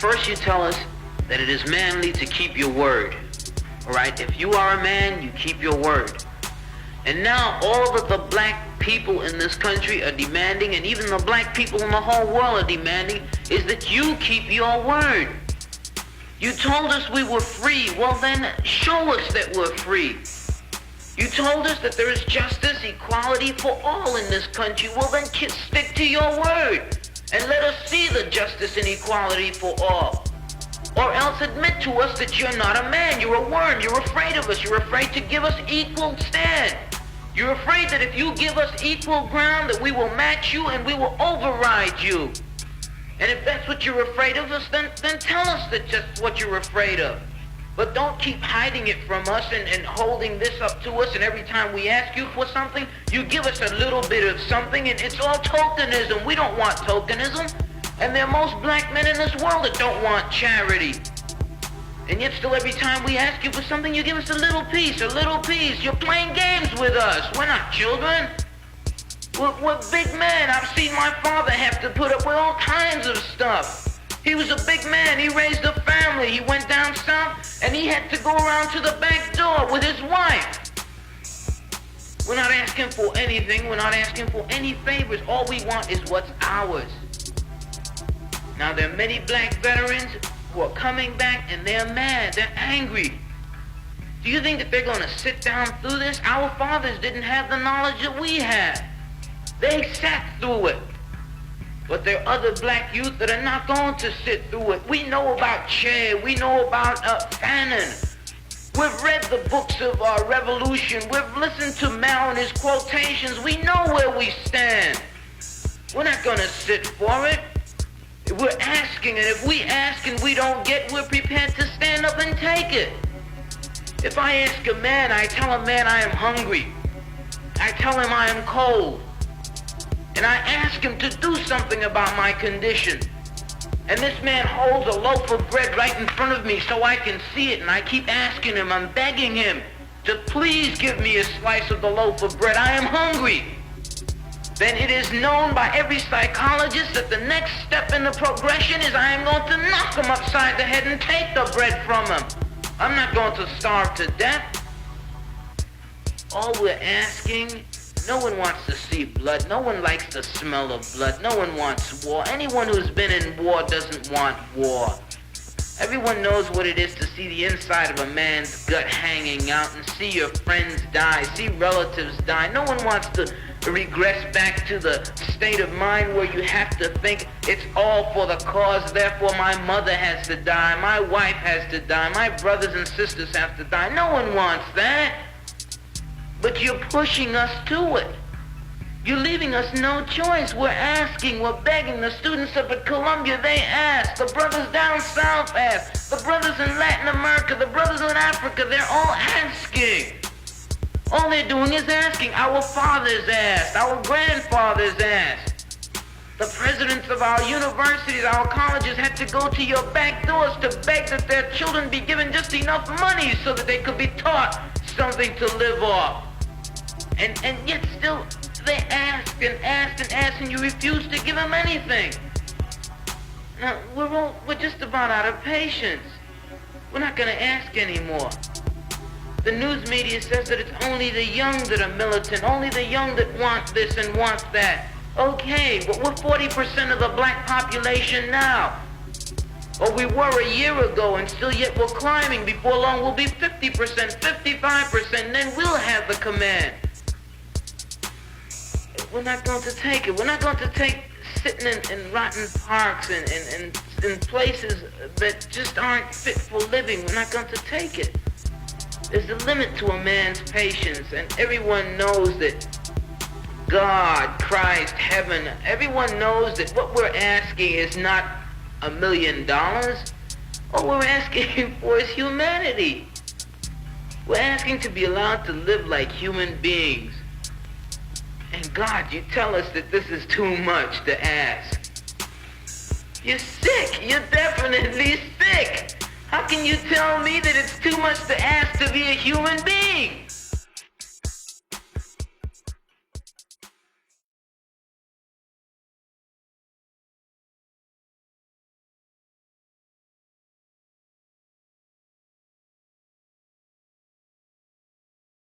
First you tell us that it is manly to keep your word. Alright, if you are a man, you keep your word. And now all that the black people in this country are demanding, and even the black people in the whole world are demanding, is that you keep your word. You told us we were free. Well then, show us that we're free. You told us that there is justice, equality for all in this country. Well then, stick to your word and let us see the justice and equality for all. Or else admit to us that you're not a man, you're a worm, you're afraid of us, you're afraid to give us equal stand. You're afraid that if you give us equal ground that we will match you and we will override you. And if that's what you're afraid of us, then tell us that just what you're afraid of. But don't keep hiding it from us and holding this up to us, and every time we ask you for something, you give us a little bit of something, and it's all tokenism. We don't want tokenism. And there are most black men in this world that don't want charity. And yet still every time we ask you for something, you give us a little piece, a little piece. You're playing games with us. We're not children. We're big men. I've seen my father have to put up with all kinds of stuff. He was a big man. He raised a family. He went down south, and he had to go around to the back door with his wife. We're not asking for anything. We're not asking for any favors. All we want is what's ours. Now, there are many black veterans who are coming back, and they're mad. They're angry. Do you think that they're going to sit down through this? Our fathers didn't have the knowledge that we had. They sat through it. But there are other black youth that are not going to sit through it. We know about Che. We know about Fanon. We've read the books of our revolution. We've listened to Mao and his quotations. We know where we stand. We're not going to sit for it. We're asking, and if we ask and we don't get, we're prepared to stand up and take it. If I ask a man, I tell a man I am hungry. I tell him I am cold. And I ask him to do something about my condition. And this man holds a loaf of bread right in front of me so I can see it, and I keep asking him, I'm begging him to please give me a slice of the loaf of bread. I am hungry. Then it is known by every psychologist that the next step in the progression is I am going to knock him upside the head and take the bread from him. I'm not going to starve to death. All we're asking, no one wants to see blood. No one likes the smell of blood. No one wants war. Anyone who's been in war doesn't want war. Everyone knows what it is to see the inside of a man's gut hanging out and see your friends die, see relatives die. No one wants to regress back to the state of mind where you have to think it's all for the cause, therefore my mother has to die, my wife has to die, my brothers and sisters have to die. No one wants that. But you're pushing us to it. You're leaving us no choice. We're asking, we're begging. The students up at Columbia, they ask. The brothers down south ask. The brothers in Latin America, the brothers in Africa, they're all asking. All they're doing is asking. Our fathers asked. Our grandfathers asked. The presidents of our universities, our colleges had to go to your back doors to beg that their children be given just enough money so that they could be taught something to live off. And yet still they asked and asked and asked, and you refused to give them anything. Now, we're just about out of patience. We're not going to ask anymore. The news media says that it's only the young that are militant, only the young that want this and want that. Okay, but we're 40% of the black population now. Or we were a year ago, and still yet we're climbing. Before long we'll be 50%, 55%, and then we'll have the command. We're not going to take it. We're not going to take sitting in rotten parks and in places that just aren't fit for living. We're not going to take it. There's a limit to a man's patience, and everyone knows that God, Christ, heaven, everyone knows that what we're asking is not $1 million. All we're asking for is humanity. We're asking to be allowed to live like human beings. And God, you tell us that this is too much to ask. You're sick. You're definitely sick. How can you tell me that it's too much to ask to be a human being?